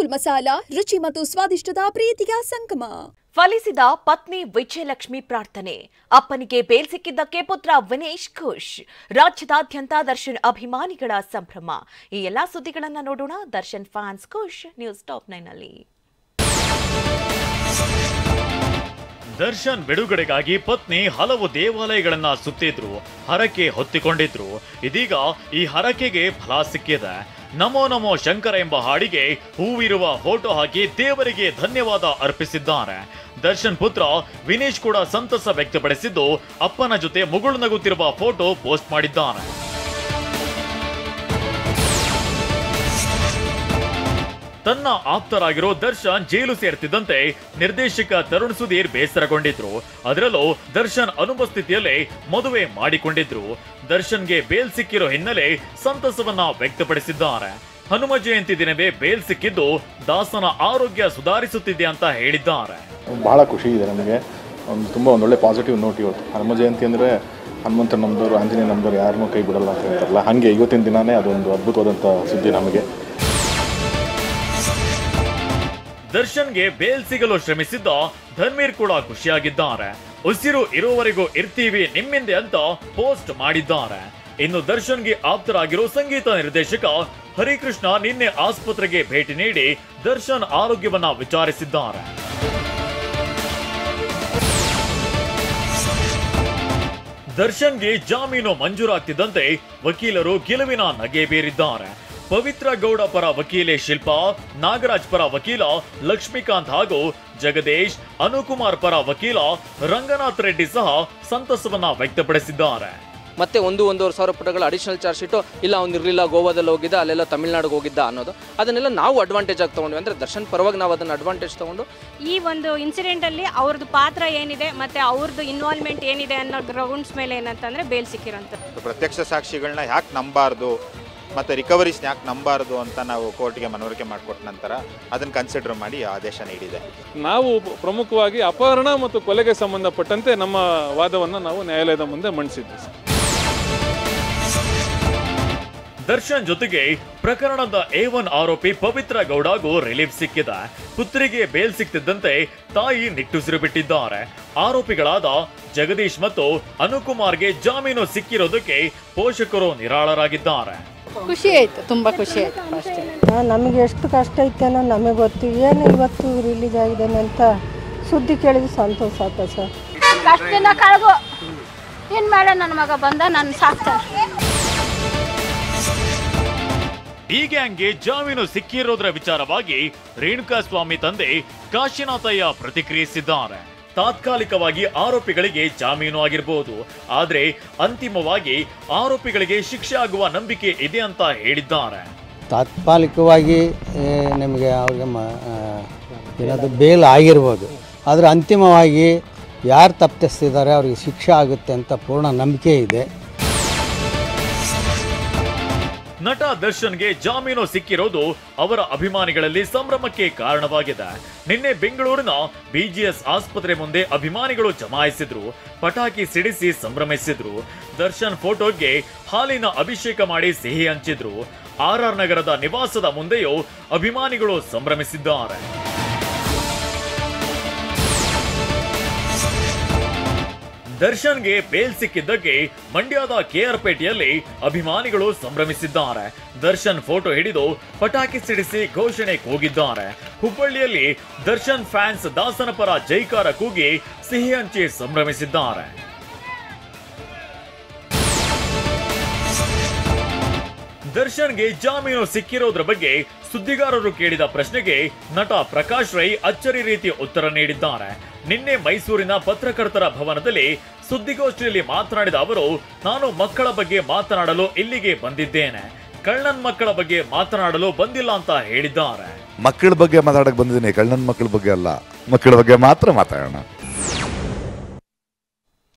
ಗೋಕುಲ್ ಮಸಾಲಾ ರುಚಿ ಮತ್ತು ಸ್ವಾದಿಷ್ಟದ ಪ್ರೀತಿಯ ಸಂಗಮ. ಫಲಿಸಿದ ಪತ್ನಿ ವಿಜಯಲಕ್ಷ್ಮಿ ಪ್ರಾರ್ಥನೆ. ಅಪ್ಪನಿಗೆ ಬೇಲ್ ಸಿಕ್ಕಿದ್ದಕ್ಕೆ ಪುತ್ರ ವಿನೇಶ್ ಖುಷ್. ರಾಜ್ಯದಾದ್ಯಂತ ದರ್ಶನ್ ಅಭಿಮಾನಿಗಳ ಸಂಭ್ರಮ. ಈ ಎಲ್ಲಾ ಸುದ್ದಿಗಳನ್ನ ನೋಡೋಣ. ದರ್ಶನ್ ಫ್ಯಾನ್ಸ್ ಖುಷ್. ನ್ಯೂಸ್ ಟಾಪ್ 9 ನಲ್ಲಿ. ದರ್ಶನ್ ಬಿಡುಗಡೆಗಾಗಿ ಪತ್ನಿ ಹಲವು ದೇವಾಲಯಗಳನ್ನ ಸುತ್ತಿದ್ರು, ಹರಕೆ ಹೊತ್ತಿಕೊಂಡಿದ್ರು. ಇದೀಗ ಈ ಹರಕೆಗೆ ಫಲ ಸಿಕ್ಕಿದೆ. ನಮೋ ನಮೋ ಶಂಕರ ಎಂಬ ಹಾಡಿಗೆ ಹೂವಿರುವ ಫೋಟೋ ಹಾಕಿ ದೇವರಿಗೆ ಧನ್ಯವಾದ ಅರ್ಪಿಸಿದ್ದಾರೆ. ದರ್ಶನ್ ಪುತ್ರ ವಿನೇಶ್ ಕೂಡ ಸಂತಸ ವ್ಯಕ್ತಪಡಿಸಿದ್ದು, ಅಪ್ಪನ ಜೊತೆ ಮುಗುಳು ನಗುತ್ತಿರುವ ಫೋಟೋ ಪೋಸ್ಟ್ ಮಾಡಿದ್ದಾರೆ. ತನ್ನ ಆಪ್ತರಾಗಿರೋ ದರ್ಶನ್ ಜೈಲು ಸೇರ್ತಿದ್ದಂತೆ ನಿರ್ದೇಶಕ ತರುಣ್ ಸುಧೀರ್ ಬೇಸರಗೊಂಡಿದ್ರು. ಅದರಲ್ಲೂ ದರ್ಶನ್ ಅನುಪಸ್ಥಿತಿಯಲ್ಲೇ ಮದುವೆ ಮಾಡಿಕೊಂಡಿದ್ರು. ದರ್ಶನ್ಗೆ ಬೇಲ್ ಸಿಕ್ಕಿರೋ ಹಿನ್ನೆಲೆ ಸಂತಸವನ್ನ ವ್ಯಕ್ತಪಡಿಸಿದ್ದಾರೆ. ಹನುಮ ಜಯಂತಿ ದಿನವೇ ಬೇಲ್ ಸಿಕ್ಕಿದ್ದು ದಾಸನ ಆರೋಗ್ಯ ಸುಧಾರಿಸುತ್ತಿದೆ ಅಂತ ಹೇಳಿದ್ದಾರೆ. ಬಹಳ ಖುಷಿ ಇದೆ ನಮಗೆ. ತುಂಬಾ ಒಳ್ಳೆ ಪಾಸಿಟಿವ್ ನೋಟ್ ಇವತ್ತು. ಹನುಮ ಜಯಂತಿ ಅಂದ್ರೆ ಹನುಮಂತ ನಮ್ದವರು, ಆಂಜನೇಯ ನಮ್ದವರು ಯಾರನ್ನೂ ಕೈ ಬಿಡಲ್ಲ ಅಂತ ಹೇಳ್ತಾರಲ್ಲ, ಹಾಗೆ ಇವತ್ತಿನ ದಿನಾನೇ ಅದೊಂದು ಅದ್ಭುತವಾದಂಥ ಸುದ್ದಿ ನಮಗೆ. ದರ್ಶನ್ಗೆ ಬೇಲ್ ಸಿಗಲು ಶ್ರಮಿಸಿದ್ದ ಧನ್ವೀರ್ ಕೂಡ ಖುಷಿಯಾಗಿದ್ದಾರೆ. ಉಸಿರು ಇರುವವರೆಗೂ ಇರ್ತೀವಿ ನಿಮ್ಮಿಂದೆ ಅಂತ ಪೋಸ್ಟ್ ಮಾಡಿದ್ದಾರೆ. ಇನ್ನು ದರ್ಶನ್ಗೆ ಆಪ್ತರಾಗಿರೋ ಸಂಗೀತ ನಿರ್ದೇಶಕ ಹರಿಕೃಷ್ಣ ನಿನ್ನೆ ಆಸ್ಪತ್ರೆಗೆ ಭೇಟಿ ನೀಡಿ ದರ್ಶನ್ ಆರೋಗ್ಯವನ್ನ ವಿಚಾರಿಸಿದ್ದಾರೆ. ದರ್ಶನ್ಗೆ ಜಾಮೀನು ಮಂಜೂರಾಗ್ತಿದ್ದಂತೆ ವಕೀಲರು ಗೆಲುವಿನ ನಗೆ ಬೀರಿದ್ದಾರೆ. ಪವಿತ್ರ ಗೌಡ ಪರ ವಕೀಲೆ ಶಿಲ್ಪಾ, ನಾಗರಾಜ್ ಪರ ವಕೀಲ ಲಕ್ಷ್ಮೀಕಾಂತ್ ಹಾಗೂ ಜಗದೀಶ್, ಅನುಕುಮಾರ್ ಪರ ವಕೀಲ ರಂಗನಾಥ್ ರೆಡ್ಡಿ ಸಹ ಸಂತಸವನ್ನ ವ್ಯಕ್ತಪಡಿಸಿದ್ದಾರೆ. ಮತ್ತೆ 1-1.5 ಸಾವಿರ ಪುಟಗಳ ಅಡಿಷನಲ್ ಚಾರ್ಜ್ ಶೀಟು, ಇಲ್ಲ ಅವ್ನಿರಲಿಲ್ಲ, ಗೋವಾದಲ್ಲಿ ಹೋಗಿದ್ದ, ಅಲ್ಲೆಲ್ಲ ತಮಿಳ್ನಾಡಿಗೆ ಹೋಗಿದ್ದ ಅನ್ನೋದು, ಅದನ್ನೆಲ್ಲ ನಾವು ಅಡ್ವಾಂಟೇಜ್ ಆಗಿ ತಗೊಂಡ್ವಿ. ಅಂದರೆ ದರ್ಶನ್ ಪರವಾಗಿ ನಾವು ಅದನ್ನು ಅಡ್ವಾಂಟೇಜ್ ತಗೊಂಡು ಈ ಒಂದು ಇನ್ಸಿಡೆಂಟಲ್ಲಿ ಅವ್ರದ್ದು ಪಾತ್ರ ಏನಿದೆ ಮತ್ತು ಅವ್ರದ್ದು ಇನ್ವಾಲ್ವ್ಮೆಂಟ್ ಏನಿದೆ ಅನ್ನೋ ಗ್ರೌಂಡ್ಸ್ ಮೇಲೆ ಏನಂತಂದರೆ ಬೇಲ್ ಸಿಕ್ಕಿರೋಂಥ ಪ್ರತ್ಯಕ್ಷ ಸಾಕ್ಷಿಗಳನ್ನ ಯಾಕೆ ನಂಬಾರ್ದು ಮತ್ತು ರಿಕವರೀಸ್ ಯಾಕೆ ನಂಬಾರ್ದು ಅಂತ ನಾವು ಕೋರ್ಟ್ಗೆ ಮನವರಿಕೆ ಮಾಡಿಕೊಟ್ಟ ನಂತರ ಅದನ್ನು ಕನ್ಸಿಡರ್ ಮಾಡಿ ಆದೇಶ ನೀಡಿದೆ. ನಾವು ಪ್ರಮುಖವಾಗಿ ಅಪಹರಣ ಮತ್ತು ಕೊಲೆಗೆ ಸಂಬಂಧಪಟ್ಟಂತೆ ನಮ್ಮ ವಾದವನ್ನು ನಾವು ನ್ಯಾಯಾಲಯದ ಮುಂದೆ ಮಂಡಿಸಿದ್ವಿ. ದರ್ಶನ್ ಜೊತೆಗೆ ಪ್ರಕರಣದ A1 ಆರೋಪಿ ಪವಿತ್ರ ಗೌಡಗೂ ರಿಲೀಫ್ ಸಿಕ್ಕಿದೆ. ಪುತ್ರಿಗೆ ಬೇಲ್ ಸಿಕ್ತಿದ್ದಂತೆ ತಾಯಿ ನಿಟ್ಟುಸಿರು ಬಿಟ್ಟಿದ್ದಾರೆ. ಆರೋಪಿಗಳಾದ ಜಗದೀಶ್ ಮತ್ತು ಅನುಕುಮಾರ್ಗೆ ಜಾಮೀನು ಸಿಕ್ಕಿರೋದಕ್ಕೆ ಪೋಷಕರು ನಿರಾಳರಾಗಿದ್ದಾರೆ. ಖುಷಿ ಆಯ್ತು, ತುಂಬಾ ಖುಷಿ ಆಯ್ತು. ಅಷ್ಟೇ, ನಮಗೆ ಎಷ್ಟು ಕಷ್ಟ ಇತ್ತೇನೋ ನಮಗೆ ಗೊತ್ತು. ಏನು ಇವತ್ತು ರಿಲೀಸ್ ಆಗಿದ್ದೇನೆ ಅಂತ ಸುದ್ದಿ ಕೇಳಿದ್ರೆ ಸಂತೋಷ ಆಯ್ತು ಸರ್. ಅಷ್ಟು ದಿನ ಕಳೆದು ಏನು ಮಾಡ ನನ್ನ ಮಗ ಬಂದ ನನ್ನ ಸಾಕ್ತಾರೆ. ಈ ಗ್ಯಾಂಗ್ಗೆ ಜಾಮೀನು ಸಿಕ್ಕಿರೋದ್ರ ವಿಚಾರವಾಗಿ ರೇಣುಕಾ ಸ್ವಾಮಿ ತಂದೆ ಕಾಶಿನಾಥಯ್ಯ ಪ್ರತಿಕ್ರಿಯಿಸಿದ್ದಾರೆ. ತಾತ್ಕಾಲಿಕವಾಗಿ ಆರೋಪಿಗಳಿಗೆ ಜಾಮೀನು ಆಗಿರಬಹುದು, ಆದ್ರೆ ಅಂತಿಮವಾಗಿ ಆರೋಪಿಗಳಿಗೆ ಶಿಕ್ಷೆ ಆಗುವ ನಂಬಿಕೆ ಇದೆ ಅಂತ ಹೇಳಿದ್ದಾರೆ. ತಾತ್ಕಾಲಿಕವಾಗಿ ನಮಗೆ ಅವ್ರಿಗೆ ಏನಾದರೂ ಬೇಲ್ ಆಗಿರ್ಬೋದು, ಆದರೆ ಅಂತಿಮವಾಗಿ ಯಾರು ತಪ್ಪಿಸ್ತಿದ್ದಾರೆ ಅವ್ರಿಗೆ ಶಿಕ್ಷೆ ಆಗುತ್ತೆ ಅಂತ ಪೂರ್ಣ ನಂಬಿಕೆ ಇದೆ. ನಟ ದರ್ಶನ್ಗೆ ಜಾಮೀನು ಸಿಕ್ಕಿರೋದು ಅವರ ಅಭಿಮಾನಿಗಳಲ್ಲಿ ಸಂಭ್ರಮಕ್ಕೆ ಕಾರಣವಾಗಿದೆ. ನಿನ್ನೆ ಬೆಂಗಳೂರಿನ BGS ಆಸ್ಪತ್ರೆ ಮುಂದೆ ಅಭಿಮಾನಿಗಳು ಜಮಾಯಿಸಿದ್ರು, ಪಟಾಕಿ ಸಿಡಿಸಿ ಸಂಭ್ರಮಿಸಿದ್ರು. ದರ್ಶನ್ ಫೋಟೋಗೆ ಹಾಲಿನ ಅಭಿಷೇಕ ಮಾಡಿ ಸಿಹಿ ಹಂಚಿದ್ರು. RR ನಗರದ ನಿವಾಸದ ಮುಂದೆಯೂ ಅಭಿಮಾನಿಗಳು ಸಂಭ್ರಮಿಸಿದ್ದಾರೆ. ದರ್ಶನ್ಗೆ ಬೇಲ್ ಸಿಕ್ಕಿದ್ದಕ್ಕೆ ಮಂಡ್ಯದ KR ಪೇಟೆಯಲ್ಲಿ ಅಭಿಮಾನಿಗಳು ಸಂಭ್ರಮಿಸಿದ್ದಾರೆ. ದರ್ಶನ್ ಫೋಟೋ ಹಿಡಿದು ಪಟಾಕಿ ಸಿಡಿಸಿ ಘೋಷಣೆ ಕೂಗಿದ್ದಾರೆ. ಹುಬ್ಬಳ್ಳಿಯಲ್ಲಿ ದರ್ಶನ್ ಫ್ಯಾನ್ಸ್ ದಾಸನ ಪರ ಜೈಕಾರ ಕೂಗಿ ಸಿಹಿ ಹಂಚಿ ಸಂಭ್ರಮಿಸಿದ್ದಾರೆ. ದರ್ಶನ್ಗೆ ಜಾಮೀನು ಸಿಕ್ಕಿರೋದ್ರ ಬಗ್ಗೆ ಸುದ್ದಿಗಾರರು ಕೇಳಿದ ಪ್ರಶ್ನೆಗೆ ನಟ ಪ್ರಕಾಶ್ ರೈ ಅಚ್ಚರಿ ರೀತಿ ಉತ್ತರ ನೀಡಿದ್ದಾರೆ. ನಿನ್ನೆ ಮೈಸೂರಿನ ಪತ್ರಕರ್ತರ ಭವನದಲ್ಲಿ ಸುದ್ದಿಗೋಷ್ಠಿಯಲ್ಲಿ ಮಾತನಾಡಿದ ಅವರು, ನಾನು ಮಕ್ಕಳ ಬಗ್ಗೆ ಮಾತನಾಡಲು ಇಲ್ಲಿಗೆ ಬಂದಿದ್ದೇನೆ, ಕಳ್ಳನ್ ಮಕ್ಕಳ ಬಗ್ಗೆ ಮಾತನಾಡಲು ಬಂದಿಲ್ಲ ಅಂತ ಹೇಳಿದ್ದಾರೆ. ಮಕ್ಕಳ ಬಗ್ಗೆ ಮಾತಾಡಕ್ ಬಂದಿದ್ದೀನಿ, ಕಳ್ಳನ್ ಮಕ್ಕಳ ಬಗ್ಗೆ ಅಲ್ಲ, ಮಕ್ಕಳ ಬಗ್ಗೆ ಮಾತ್ರ ಮಾತಾಡೋಣ.